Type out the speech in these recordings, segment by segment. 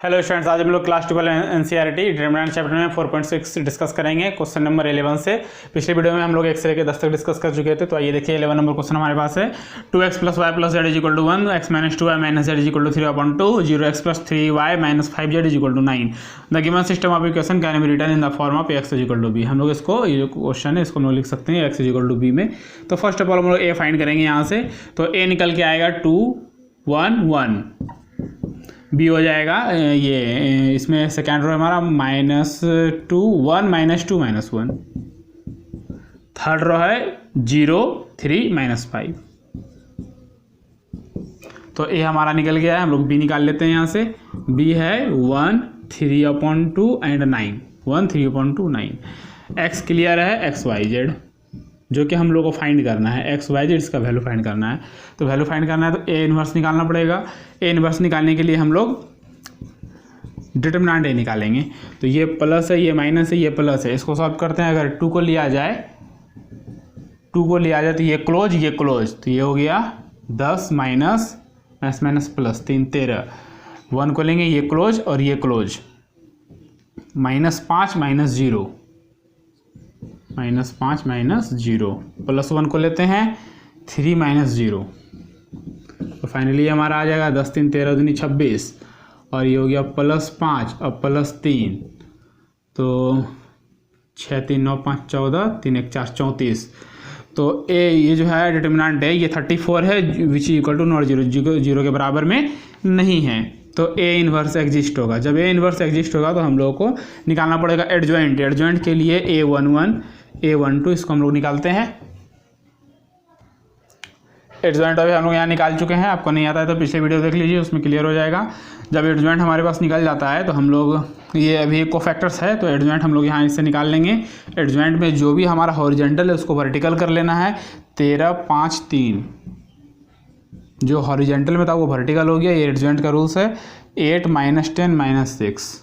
Hello students, आज हम लोग क्लास 12 एनसीईआरटी डिटरमिनेंट चैप्टर में 4.6 डिस्कस करेंगे। क्वेश्चन नंबर 11 से। पिछले वीडियो में हम लोग 1 से लेकर 10 तक डिस्कस कर चुके थे। तो आइए देखिए 11 नंबर क्वेश्चन हमारे पास है 2x + y + z = 1, x - 2y - z = 3/2, 0x + 3y - 5z = 9। The given system of equation can be written in the form of x = b। हम लोग इसको, ये जो क्वेश्चन है इसको हम लोग लिख सकते हैं x = b में। तो फर्स्ट ऑफ ऑल हम लोग a फाइंड करेंगे यहाँ से। तो a निकल के आएगा 2 1 1, बी हो जाएगा ये, इसमें सेकेंड रो हमारा -2 1 -2 -1, थर्ड रो है 0 3 -5। तो ए हमारा निकल गया है। हम लोग बी निकाल लेते हैं यहाँ से। बी है 1 3/2 एंड 9, 1 3/2 9। एक्स क्लियर है, एक्स वाई जेड जो कि हम लोग को फाइंड करना है। एक्स वाई जेड इसका वैल्यू फाइंड करना है। तो वैल्यू फाइंड करना है तो ए इन्वर्स निकालना पड़ेगा। ए इन्वर्स निकालने के लिए हम लोग डिटरमिनेंट ए निकालेंगे। तो ये प्लस है, ये माइनस है, ये प्लस है। इसको सॉल्व करते हैं। अगर 2 को लिया जाए तो ये क्लोज, ये क्लोज, तो ये हो गया 10 माइनस प्लस 3 13। 1 को लेंगे, ये क्लोज और ये क्लोज, -5 -0, -5 -0, +1 को लेते हैं 3 -0। तो फाइनली हमारा आ जाएगा 10 3 13 दूनी 26, और ये हो गया +5 और +3, तो 6 3 9 5 14, 3 1 4 34। तो ए ये जो है डिटरमिनेंट है, ये 34 है, विच इक्वल टू नॉट 0 के बराबर में नहीं है। तो ए इन्वर्स एग्जिस्ट होगा। जब ए इन्वर्स एग्जिस्ट होगा तो हम लोग को निकालना पड़ेगा एडजॉइंट। एडजॉइंट के लिए A11 A12 इसको हम लोग निकालते हैं। एडजॉइंट अभी हम लोग यहाँ निकाल चुके हैं। आपको नहीं आता है तो पिछले वीडियो देख लीजिए, उसमें क्लियर हो जाएगा। जब एडजॉइंट हमारे पास निकल जाता है तो हम लोग, ये अभी कोफैक्टर्स है तो एडजॉइंट हम लोग यहाँ इससे निकाल लेंगे। एडजॉइंट में जो भी हमारा हॉरिजेंटल है उसको वर्टिकल कर लेना है। 13 5 3, जो हॉरिजेंटल में था वो वर्टिकल हो गया। ये एडजॉइंट का रूल्स है। 8 -10 -6,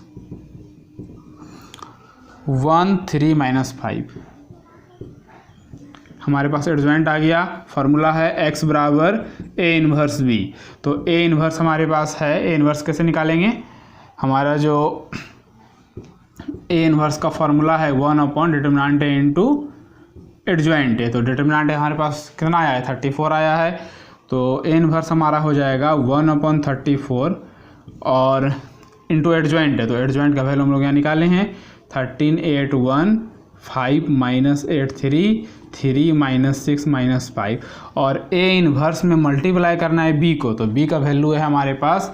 1 3 -5। हमारे पास एडजॉइंट आ गया। फार्मूला है x बराबर a इन्वर्स b। तो a इन्वर्स हमारे पास है। a इन्वर्स कैसे निकालेंगे? हमारा जो a इन्वर्स का फार्मूला है 1/डिटरमिनेंट a इंटू एडजॉइंट है। तो डिटरमिनेंट हमारे पास कितना आया है? 34 आया है। तो a इन्वर्स हमारा हो जाएगा 1/34 और इंटू एडजॉइंट है। तो एडजॉइंट का वैल्यू हम लोग यहाँ निकाले हैं 13 8 1 5 -8 3 3 -6 -5, और a इन्वर्स में मल्टीप्लाई करना है b को। तो b का वैल्यू है हमारे पास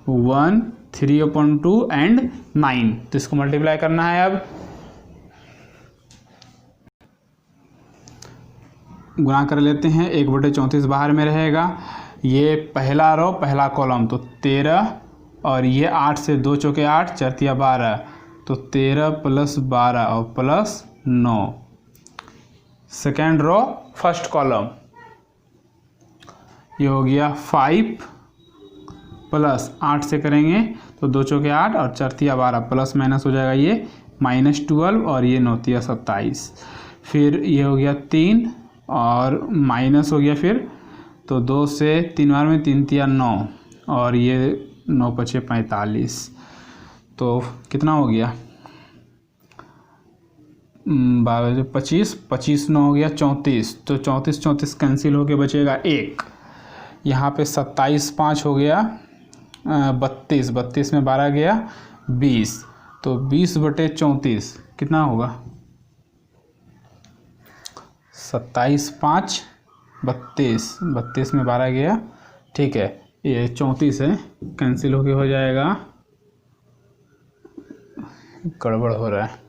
1 3/2 एंड 9। तो इसको मल्टीप्लाई करना है। अब गुणा कर लेते हैं। 1/34 बाहर में रहेगा। ये पहला रो पहला कॉलम, तो 13, और ये 8 से 2 चौके 8 4 तिया 12, तो 13 + 12 और +9। सेकेंड रो फर्स्ट कॉलम, ये हो गया 5 + 8 से करेंगे तो 2 चौके 8 और 4 तिया 12, प्लस माइनस हो जाएगा ये -12, और ये 9 तिया 27। फिर ये हो गया 3 और माइनस हो गया फिर, तो 2 से 3 बार में 3 तिया 9, और ये 9 × 5 = 45। तो कितना हो गया? 25 25 9 हो गया 34। तो 34 34 कैंसिल होके बचेगा 1। यहाँ पे 27 5 हो गया 32, 32 में 12 गया 20। तो 20/34 कितना होगा? 27 5 32, 32 में 12 गया, ठीक है, ये 34 है, कैंसिल होके हो जाएगा, गड़बड़ हो रहा है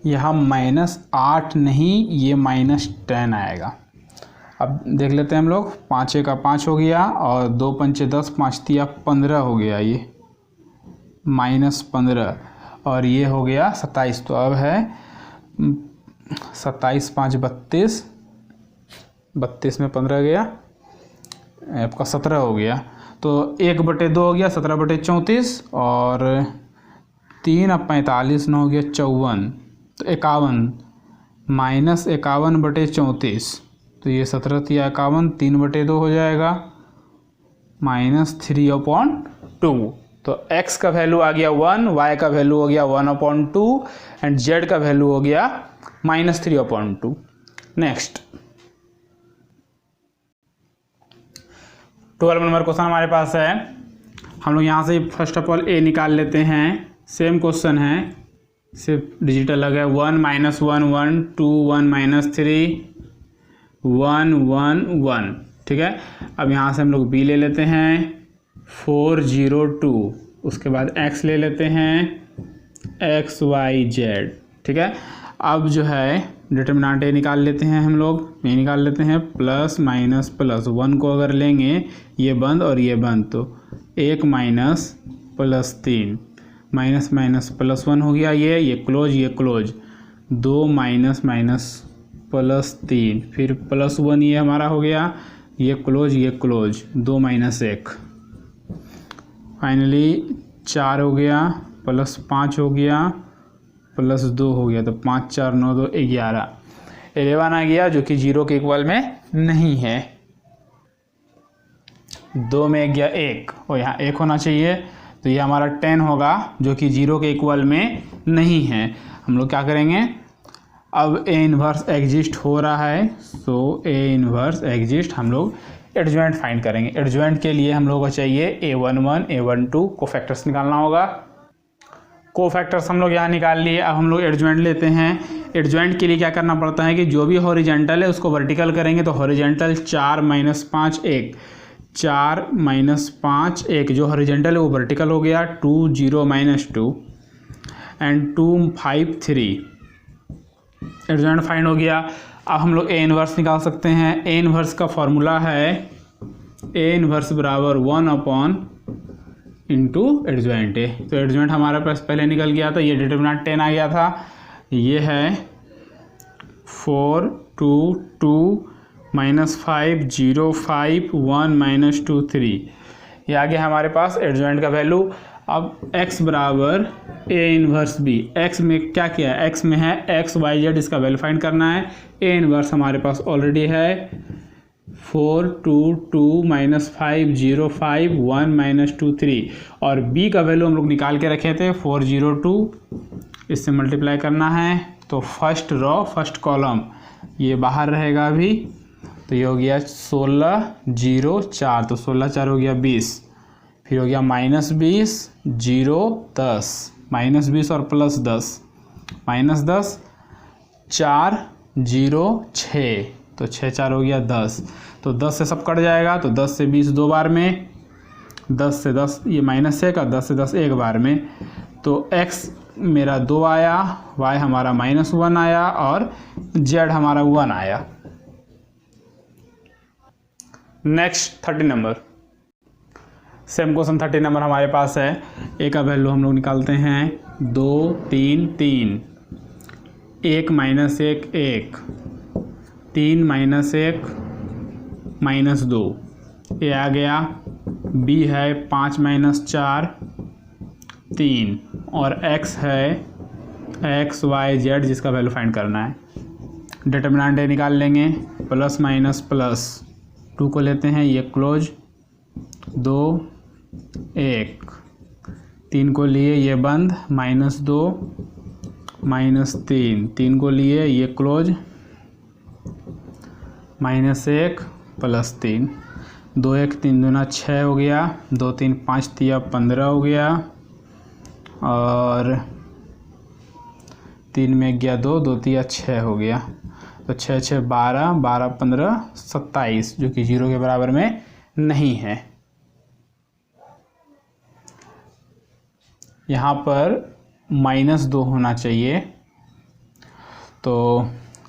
यहाँ, -8 नहीं, ये -10 आएगा। अब देख लेते हैं हम लोग। 5 का 5 हो गया, और 2 पंचे 10, 5 तिया 15 हो गया, ये -15, और ये हो गया 27। तो अब है 27 5 32, 32 में 15 गया, आपका 17 हो गया। तो 1/2 हो गया 17/34, और 3 अब 45 9 हो गया 54, तो 51 -51/34, तो ये 17 तिया 51, 3/2 हो जाएगा, -3/2। 2। तो x का वैल्यू आ गया 1, y का वैल्यू हो गया 1/2 एंड z का वैल्यू हो गया -3/2। नेक्स्ट 12 नंबर क्वेश्चन हमारे पास है। हम लोग यहाँ से फर्स्ट ऑफ ऑल a निकाल लेते हैं। सेम क्वेश्चन है, सिर्फ डिजिट अलग है। 1 - 1 1 2 1 - 3 1 1 1, ठीक है। अब यहाँ से हम लोग b ले लेते हैं 4 0 2, उसके बाद x ले लेते हैं x y z, ठीक है। अब जो है डिटर्मिनेंट a निकाल लेते हैं हम लोग, a निकाल लेते हैं प्लस माइनस प्लस। 1 को अगर लेंगे ये बंद और ये बंद, तो 1 minus plus 3, minus minus plus 1 हो गया, ये क्लोज, 2 माइनस माइनस प्लस 3, फिर प्लस 1 ये हमारा हो गया, ये क्लोज 2 माइनस 1, फाइनली 4 हो गया, प्लस 5 हो गया, प्लस 2 हो गया, तो 5 4 9 2 11 11 आ गया, जो कि 0 के इक्वल में नहीं है। 2 में गया 1 और यहाँ 1 होना चाहिए, तो ये हमारा 10 होगा, जो कि 0 के इक्वल में नहीं है। हम लोग क्या करेंगे, अब A इन्वर्स एग्जिस्ट हो रहा है, सो A इन्वर्स एग्जिस्ट हम लोग एडजॉइंट फाइंड करेंगे। एडजॉइंट के लिए हम लोगों को चाहिए A11 A12 कोफैक्टर्स निकालना होगा। कोफैक्टर्स हम लोग यहाँ निकाल लिए। अब हम लोग एडजॉइंट लेते हैं। एडजॉइंट के लिए क्या करना पड़ता है कि जो भी हॉरिजेंटल है उसको वर्टिकल करेंगे, तो हॉरिजेंटल 4 - 5 1, 4 - 5 1, जो हॉरिजेंटल है वो वर्टिकल हो गया, 2 0 - 2 एंड 2 5 3, एडजॉइंट फाइंड हो गया। अब हम लोग A इन्वर्स निकाल सकते हैं। A इन्वर्स का फॉर्मूला है A इन्वर्स बराबर 1 इंटू एडजॉइंट A। तो एडजॉइंट हमारे पास पहले निकल गया था, ये डिटर्मिनेंट 10 आ गया था, ये है 4 2 2 -5 0 5 1 -2 3, ये आ गया हमारे पास एडजॉइंट का वैल्यू। अब x बराबर A इन्वर्स B, x में क्या किया है, x में है x y z, इसका वैल्यू फाइंड करना है। A इन्वर्स हमारे पास ऑलरेडी है 4 2 2 -5 0 5 1 -2 3, और B का वैल्यू हम लोग निकाल के रखे थे 4 0 2, इससे मल्टीप्लाई करना है, तो फर्स्ट रो फर्स्ट कॉलम ये बाहर रहेगा अभी, तो ये हो गया 16 0 4, तो 16 4 हो गया 20, फिर हो गया -20 0 10, -20 और प्लस 10, -10 4 0 6, तो 6 4 हो गया 10, तो 10 से सब कट जाएगा, तो 10 से 20 दो बार में, 10 से 10 ये -1 और 10 से 10 एक बार में, तो x मेरा 2 आया, y हमारा -1 आया और z हमारा 1 आया। Next 30 number, same question 30 number हमारे पास है। A का वैल्यू हम लोग निकालते हैं 2 3 3, 1 - 1 1, 3 - 1 -2, ये आ गया। B है 5 - 4 3, और x है x y z, जिसका वैल्यू फाइंड करना है। डिटर्मिनेंट A निकाल लेंगे, प्लस माइनस प्लस, 2 को लेते हैं, ये क्लोज, 2 1, 3 को लिए ये बंद, -2 -3, 3 को लिए ये क्लोज, -1 प्लस 3, 2 1 3 दूना 6 हो गया, 2 3 5 3 15 हो गया, और 3 में गया 2 2 3 6 हो गया, तो 6 6 12 12 15 27, जो कि 0 के बराबर में नहीं है। यहाँ पर -2 होना चाहिए, तो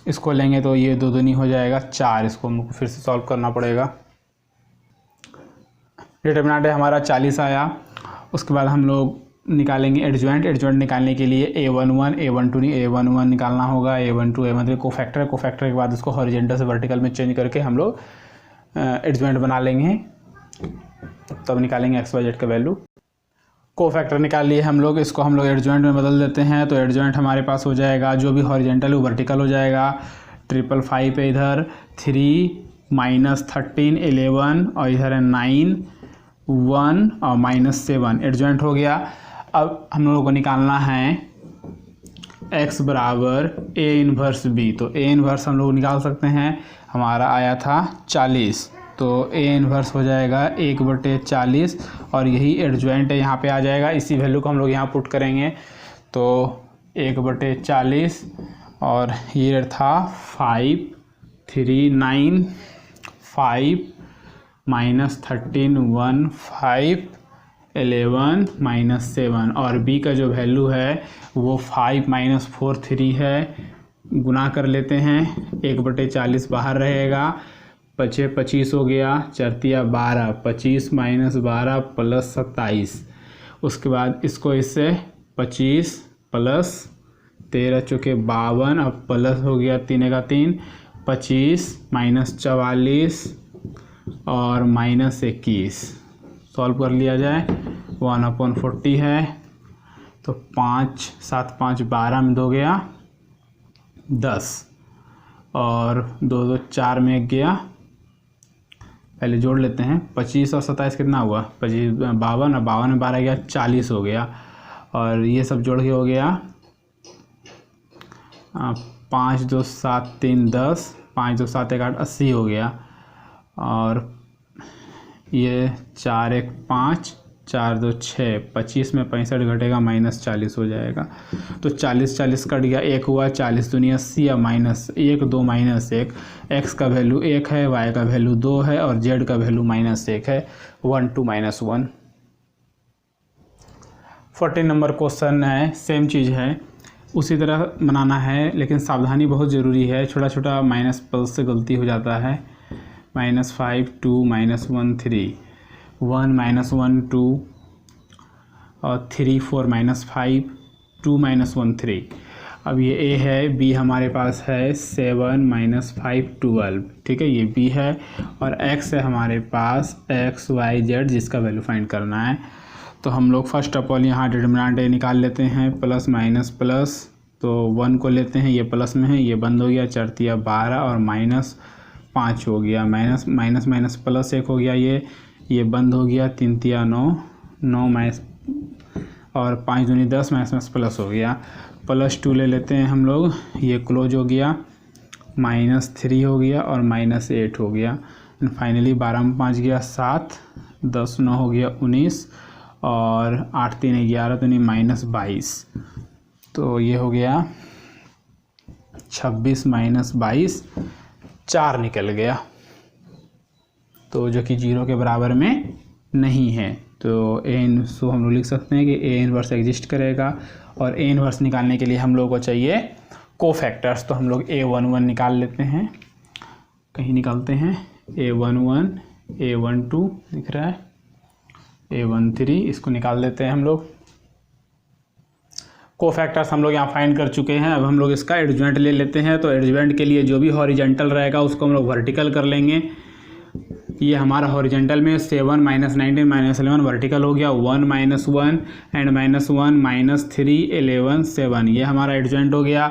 इसको लेंगे तो ये 2 दूनी हो जाएगा 4, इसको हमको फिर से सॉल्व करना पड़ेगा। डिटर्मिनेंट हमारा 40 आया। उसके बाद हम लोग निकालेंगे एडजॉइंट। एडजॉइंट निकालने के लिए A11 A12 नहीं, A11 निकालना होगा, A12 A13 कोफैक्टर है। कोफैक्टर के बाद उसको हॉरिजॉन्टल से वर्टिकल में चेंज करके हम लोग एडजॉइंट बना लेंगे, तब निकालेंगे x y z का वैल्यू। कोफैक्टर निकाल लिए हम लोग, इसको हम लोग एडजॉइंट में बदल देते हैं, तो एडजॉइंट हमारे पास हो जाएगा, जो भी हॉरिजॉन्टल है वो वर्टिकल हो जाएगा। 555 है इधर, 3 - 13 11, और इधर है 9 1 और -7 एडजॉइंट हो गया। अब हम लोगों को निकालना है x बराबर a इन्वर्स b। तो a इन्वर्स हम लोग निकाल सकते हैं, हमारा आया था 40, तो a इन्वर्स हो जाएगा 1/40 और यही एडजॉइंट है, यहाँ पे आ जाएगा। इसी वैल्यू को हम लोग यहाँ पुट करेंगे तो 1/40 और ये था 5 3 9 5 -13 1 5 11 -7 और b का जो वैल्यू है वो 5 -4 3 है। गुना कर लेते हैं, 1/40 बाहर रहेगा, 25 हो गया, 4 12, 25 -12 + 27। उसके बाद इसको इससे 25 + 13 चौके 52, अब प्लस हो गया 3 का 3, 25 -44 और -21 सॉल्व कर लिया जाए, 1/40 है तो 5 7 5 12 में 2 गया 10 और 2 2 4 में 1 गया। पहले जोड़ लेते हैं, 25 और 27 कितना हुआ, 25 52 और 52 में 12 गया 40 हो गया और ये सब जोड़ के हो गया 5 2 7 3 10, 5 2 7 1 8 80 हो गया और ये 4 1 5 4 2 6, 25 में 65 घटेगा -40 हो जाएगा। तो 40 40 कट गया, 1 हुआ, 40 दूनी 80 या -1 2 -1, x का वैल्यू 1 है, y का वैल्यू 2 है और z का वैल्यू -1 है, 1 2 -1। 14 नंबर क्वेश्चन है, सेम चीज़ है, उसी तरह बनाना है लेकिन सावधानी बहुत ज़रूरी है, छोटा छोटा माइनस प्लस से गलती हो जाता है। -5 2 -1 3 1 -1 2 और 3 4 -5 2 -1 3। अब ये a है, b हमारे पास है 7 -5 12, ठीक है, ये b है और x है हमारे पास x y z जिसका वैल्यू फाइंड करना है। तो हम लोग फर्स्ट ऑफ ऑल यहाँ डिटरमिनेंट a निकाल लेते हैं, प्लस माइनस प्लस, तो 1 को लेते हैं, ये प्लस में है, ये बंद हो गया, 4 3 12 और -5 हो गया, माइनस प्लस 1 हो गया, ये बंद हो गया, 3 3 9 9 माइनस और 5 दूनी 10 माइनस प्लस हो गया, +2 ले लेते हैं हम लोग, ये क्लोज हो गया, -3 हो गया और -8 हो गया। फाइनली 12 में 5 गया 7, 10 9 हो गया 19 और 8 3 11 तो नहीं -22, तो ये हो गया 26 -22 4 निकल गया, तो जो कि 0 के बराबर में नहीं है। तो सो हम लोग लिख सकते हैं कि a इन्वर्स एग्जिस्ट करेगा और a इन्वर्स निकालने के लिए हम लोग को चाहिए कोफैक्टर्स। तो हम लोग a11 निकाल लेते हैं, कहीं निकालते हैं, a11 a12 दिख रहा है, a13 इसको निकाल लेते हैं हम लोग। कोफैक्टर्स हम लोग यहाँ फाइंड कर चुके हैं, अब हम लोग इसका एडजॉइंट ले लेते हैं। तो एडजॉइंट के लिए जो भी हॉरिजेंटल रहेगा उसको हम लोग वर्टिकल कर लेंगे। ये हमारा हॉरिजेंटल में 7 -19 -11 वर्टिकल हो गया, 1 -1 एंड -1 -3 11 7, ये हमारा एडजॉइंट हो गया।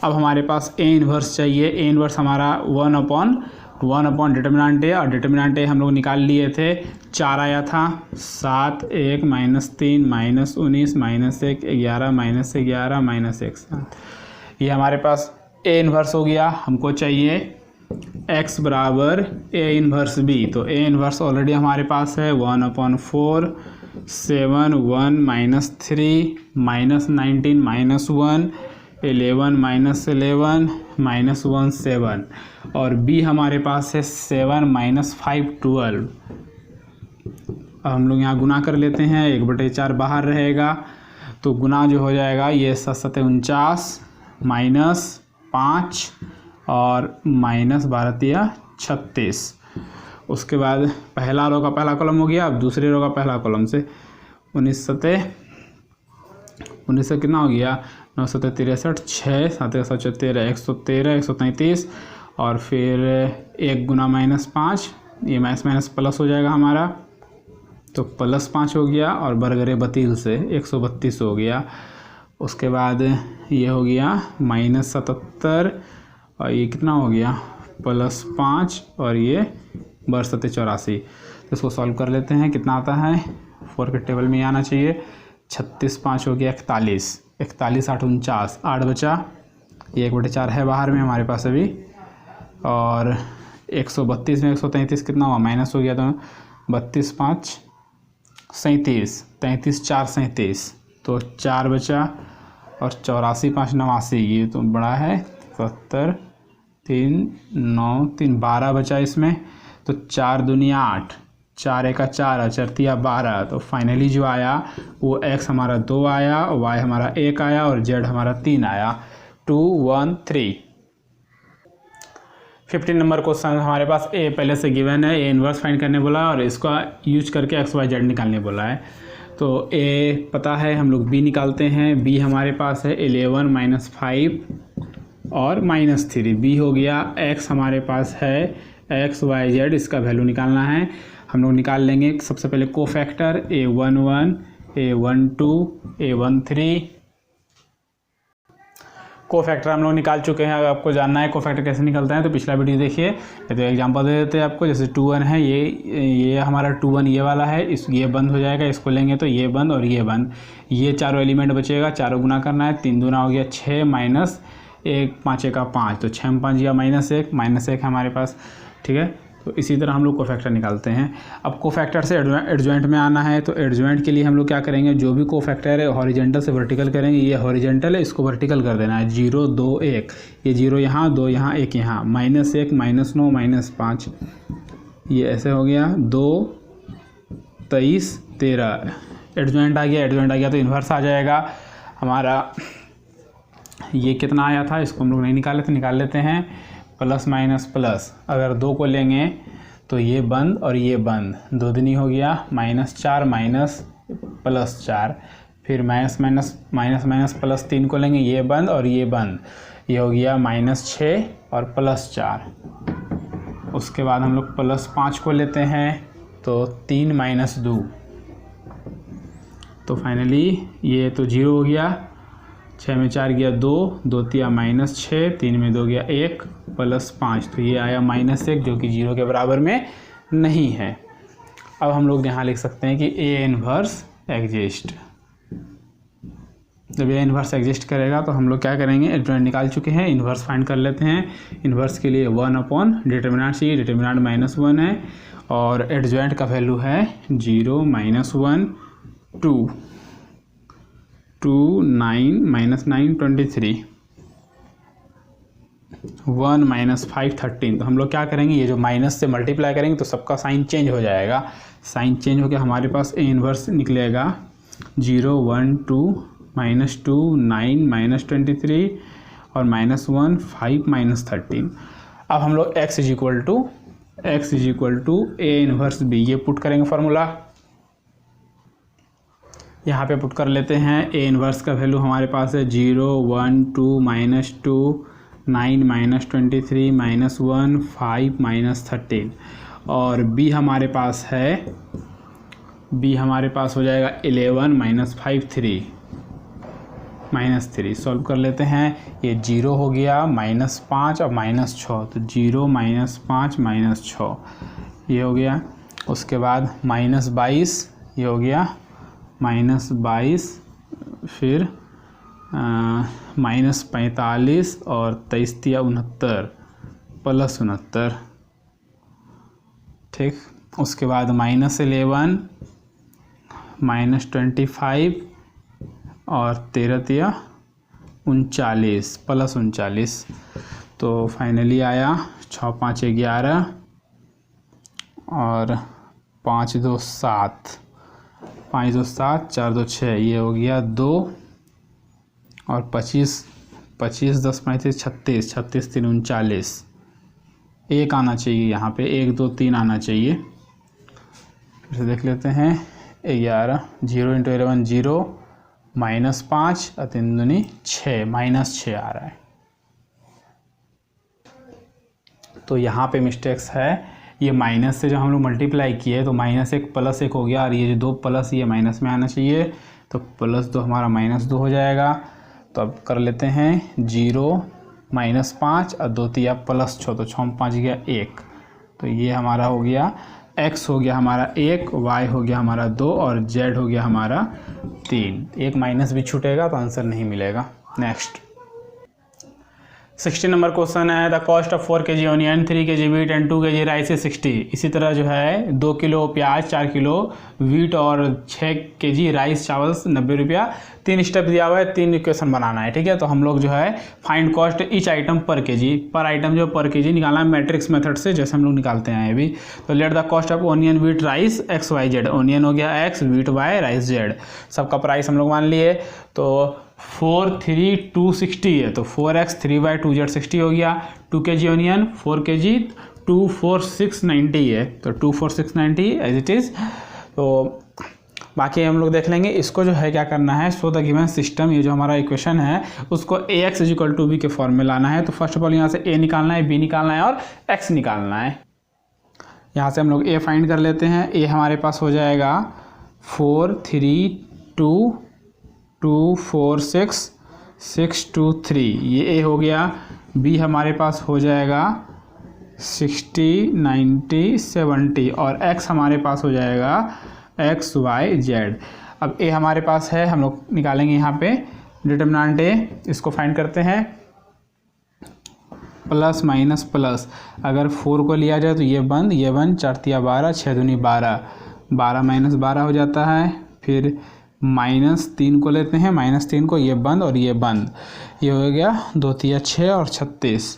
अब हमारे पास a इन्वर्स चाहिए, a इन्वर्स हमारा 1/1 डिटरमिनेंट है और डिटरमिनेंट हम लोग निकाल लिए थे, 4 आया था, 7 1 -3 -19 -1 11 -11 -1 7, ये हमारे पास a इन्वर्स हो गया। हमको चाहिए x बराबर a इन्वर्स b, तो a इन्वर्स ऑलरेडी हमारे पास है, 1/4 7 1 -3 -19 -1 11 -11 -1 7 और b हमारे पास है 7 -5 12। अब हम लोग यहाँ गुना कर लेते हैं, 1/4 बाहर रहेगा तो गुना जो हो जाएगा ये 7 49 -5 और -12 36। उसके बाद पहला रो का पहला कॉलम हो गया, अब दूसरे रो का पहला कॉलम से 19 से कितना हो गया, 9 7 63 6 7 7 13 113 133 और फिर 1 गुना -5, ये माइनस प्लस हो जाएगा हमारा, तो +5 हो गया और बरगरे 32 से 132 हो गया। उसके बाद ये हो गया -77 और ये कितना हो गया +5 और ये /84, तो इसको सॉल्व कर लेते हैं। कितना आता है, 4 के टेबल में आना चाहिए। 36 5 हो गया 41, 41 8 49, 8 बचा, ये 1/4 है बाहर में हमारे पास अभी। और 132 में 133 कितना हुआ, माइनस हो गया, तो 32 5 37, 33 4 37, तो 4 बचा। और 84 5 89, ये तो बड़ा है, 70 3 9 3 12 बचा इसमें। तो 4 दूनिया 8, 4 एका 4, 4 तिया 12। तो फाइनली जो आया वो x हमारा 2 आया, y हमारा 1 आया और z हमारा 3 आया, 2 1 3। 15 नंबर क्वेश्चन हमारे पास ए पहले से गिवन है, ए इन्वर्स फाइंड करने बोला है और इसका यूज करके x y z निकालने बोला है। तो ए पता है, हम लोग b निकालते हैं। b हमारे पास है 11 - 5 और -3, b हो गया। x हमारे पास है x y z, इसका वैल्यू निकालना है। हम लोग निकाल लेंगे सबसे पहले cofactor a11 a12 a13। Cofactor हम लोग निकाल चुके हैं। अगर आपको जानना है कोफैक्टर कैसे निकलता है तो पिछला वीडियो देखिए। तो एग्जांपल दे देते हैं आपको, जैसे 2 1 है, ये हमारा 2 1 ये वाला है, ये बंद हो जाएगा, इसको लेंगे तो ये बंद और ये बंद, ये चारों एलिमेंट बचेगा, चारों गुना करना है। 3 दूना हो गया 6 माइनस 1 5 एका 5, तो 6 में 5 गया -1 हमारे पास, ठीक है। तो इसी तरह हम लोग कोफैक्टर निकालते हैं। अब कोफैक्टर से एडजॉइंट में आना है, तो एडजॉइंट के लिए हम लोग क्या करेंगे, जो भी कोफैक्टर है हॉरिजेंटल से वर्टिकल करेंगे। ये हॉरिजेंटल है, इसको वर्टिकल कर देना है। 0 2 1, ये 0 यहाँ, 2 यहाँ, 1 यहाँ, -1 -9 -5, ये ऐसे हो गया। 2 23 13, एडजॉइंट आ गया तो इन्वर्स आ जाएगा हमारा। ये कितना आया था, इसको हम लोग नहीं निकाले थे, निकाल लेते हैं। प्लस माइनस प्लस, अगर 2 को लेंगे तो ये बंद और ये बंद, 2 दूनी हो गया -4 माइनस प्लस 4, फिर माइनस प्लस 3 को लेंगे, ये बंद और ये बंद, ये हो गया -6 और +4। उसके बाद हम लोग +5 को लेते हैं, तो 3 - 2, तो फाइनली ये तो 0 हो गया। 6 में 4 गया 2, 2 तिया -6, 3 में 2 गया 1, +5, तो ये आया -1, जो कि 0 के बराबर में नहीं है। अब हम लोग यहाँ लिख सकते हैं कि ए इन्वर्स एग्जिस्ट। जब ए इन्वर्स एग्जिस्ट करेगा तो हम लोग क्या करेंगे, एडजॉइंट निकाल चुके हैं, इन्वर्स फाइंड कर लेते हैं। इन्वर्स के लिए 1 डिटर्मिनेंट चाहिए, डिटर्मिनेंट -1 है और एडजॉइंट का वैल्यू है 0 -1 2 2 9 -9 23, 1 - 5 13। तो हम लोग क्या करेंगे, ये जो माइनस से मल्टीप्लाई करेंगे तो सबका साइन चेंज हो जाएगा। साइन चेंज हो गया, हमारे पास ए इन्वर्स निकलेगा 0 1 2 -2 9 -23 और -1 5 -13। अब हम लोग x = ए इन्वर्स बी, ये पुट करेंगे फार्मूला, यहाँ पे पुट कर लेते हैं। ए इन्वर्स का वैल्यू हमारे पास है 0 1 2 -2 9 -23 -1 5 -13 और b हमारे पास हो जाएगा 11 - 5 -3 सॉल्व कर लेते हैं। ये 0 हो गया -5 और -6, तो 0 -5 -6 ये हो गया। उसके बाद -22, ये हो गया -22, फिर -45 और 23 तिया 69 +69, ठीक। उसके बाद -11 -25 और 13 तिया 39 +39, तो फाइनली आया 6 5 11 और 5 2 7, 5 2 7 4 2 6, ये हो गया 2 और 25 10 35 36 36 3 39, 1 आना चाहिए यहाँ पे, 1 2 3 आना चाहिए। फिर से देख लेते हैं। 11 0 × 11 0 -5 और 3 दूनी 6, -6 आ रहा है। तो यहाँ पे मिस्टेक्स है, ये माइनस से जब हम लोग मल्टीप्लाई किए तो -1 +1 हो गया और ये जो 2 प्लस ये माइनस में आना चाहिए, तो +2 हमारा -2 हो जाएगा। तो अब कर लेते हैं 0 -5 और 2 तिया +6, तो 6 में 5 गया 1, तो ये हमारा हो गया x हो गया हमारा 1, y हो गया हमारा 2 और z हो गया हमारा 3। एक माइनस भी छूटेगा तो आंसर नहीं मिलेगा। नेक्स्ट 60 नंबर क्वेश्चन है, the cost of 4 kg onion, 3 kg wheat and 2 kg rice is 60। इसी तरह जो है 2 किलो प्याज, 4 किलो वीट और 6 kg राइस चावल 90 रुपया। 3 स्टेप दिया हुआ है, 3 इक्वेशन बनाना है, ठीक है। तो हम लोग जो है फाइंड कॉस्ट ईच आइटम पर केजी, पर आइटम जो पर केजी निकालना है मैट्रिक्स मेथड से, जैसे हम लोग निकालते हैं अभी। तो let the cost of onion wheat rice X Y Z, onion हो गया X, wheat Y, rice Z, सबका प्राइस हम लोग मान लिए। तो 4 3 2 60 है, तो 4x 3y 2z 60 हो गया। 2 kg ऑनियन, 4 kg 24690 है, तो 24690 एज इट इज़। तो बाकी हम लोग देख लेंगे। इसको जो है क्या करना है, सो द गिवन सिस्टम, ये जो हमारा इक्वेशन है उसको ax = b के फॉर्म में लाना है। तो फर्स्ट ऑफ ऑल यहाँ से a निकालना है, b निकालना है और x निकालना है। यहाँ से हम लोग a फाइंड कर लेते हैं। a हमारे पास हो जाएगा 4 3 2 2 4 6 6 2 3, ये a हो गया। b हमारे पास हो जाएगा 60 90 70 और x हमारे पास हो जाएगा x y z। अब a हमारे पास है, हम लोग निकालेंगे यहाँ पे डिटरमिनेंट a। इसको फाइंड करते हैं, प्लस माइनस प्लस। अगर 4 को लिया जाए तो ये बंद 4 तिया 12, 6 दूनी 12, 12 माइनस 12 हो जाता है। फिर -3 को लेते हैं, -3 को, ये बंद और ये बंद, ये हो गया 2 तिया 6 और 36,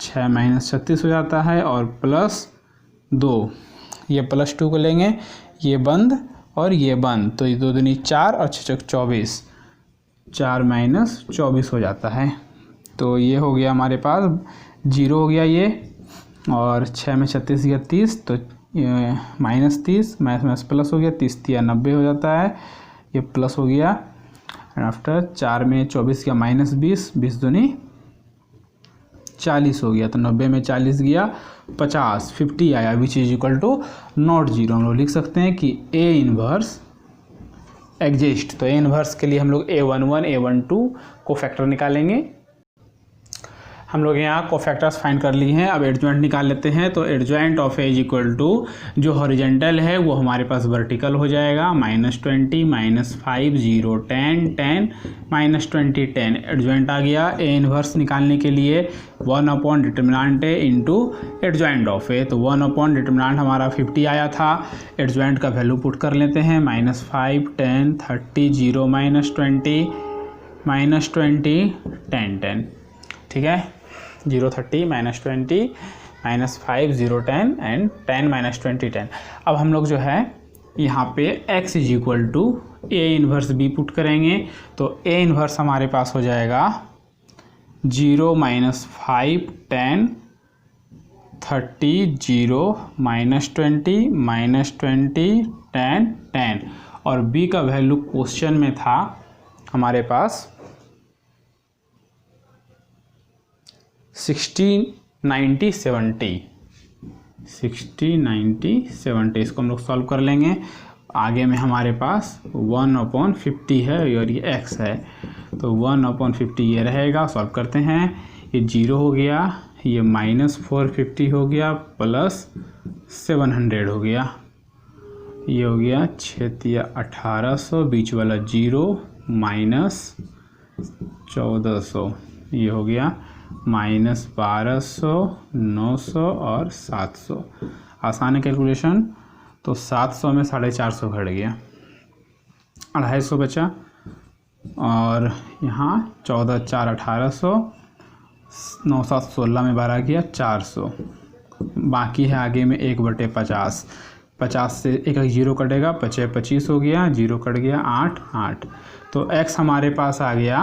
6 माइनस 36 हो जाता है। और +2, ये +2 को लेंगे, ये बंद और ये बंद, तो ये 2 दूनी 4 और 6 24, 4 माइनस 24 हो जाता है। तो ये हो गया हमारे पास 0 हो गया ये, और 6 में 36 गया 30, तो -30 माइनस प्लस हो गया, 30 तिया 90 हो जाता है, ये प्लस हो गया। एंड आफ्टर 4 में 24 गया -20, 20 दूनी 40 हो गया, तो 90 में 40 गया 50, 50 आया, which is equal to not 0। हम लोग लिख सकते हैं कि A इन्वर्स एग्जिस्ट। तो A इन्वर्स के लिए हम लोग A11 A12 को फैक्टर निकालेंगे। हम लोग यहाँ कोफैक्टर्स फाइंड कर लिए हैं। अब एडजॉइंट निकाल लेते हैं। तो adjoint of A equal to जो हॉरिजेंटल है वो हमारे पास वर्टिकल हो जाएगा, -20 -5 0 10 10 -20 10। एडजॉइंट आ गया। A इन्वर्स निकालने के लिए 1 determinant A into adjoint of A। तो 1 डिटरमिनेंट हमारा 50 आया था। एडजॉइंट का वैल्यू पुट कर लेते हैं, -5 10 30 0 -20 -20 10 10, ठीक है। 0 30 -20 -5 0 10 एंड 10 -20 10। अब हम लोग जो है यहाँ पे x equal to A inverse B put करेंगे। तो A इन्वर्स हमारे पास हो जाएगा 0 -5 10 30 0 -20 -20 10 10, और B का वैल्यू क्वेश्चन में था हमारे पास 60 90 70 60 90 70। इसको हम लोग सॉल्व कर लेंगे। आगे में हमारे पास 1/50 है और ये x है, तो 1/50 ये रहेगा। सॉल्व करते हैं, ये 0 हो गया, ये -450 हो गया, प्लस 700 हो गया, ये हो गया 6 तिया 1800, बीच वाला 0 माइनस 1400, ये हो गया -1200 900 और 700। आसान है कैलकुलेशन। तो 700 में 450 घट गया, 250 बचा, और यहाँ 14 4 1800, 9 7 16 में 12 गया 400। बाकी है आगे में 1/50, 50 से एक 0 कटेगा, 25 हो गया, 0 कट गया 8 8। तो x हमारे पास आ गया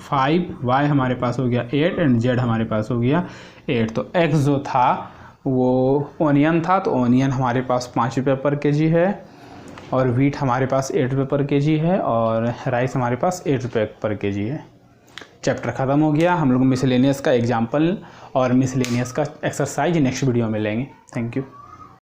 5, y हमारे पास हो गया 8 एंड z हमारे पास हो गया 8। तो x जो था वो ओनियन था, तो ओनियन हमारे पास 5 रुपये पर केजी है, और वीट हमारे पास 8 रुपये पर केजी है, और राइस हमारे पास 8 रुपये पर केजी है। चैप्टर ख़त्म हो गया। हम लोग मिसलेनियस का एग्जाम्पल और मिसलेनियस का एक्सरसाइज नेक्स्ट वीडियो में लेंगे। Thank you.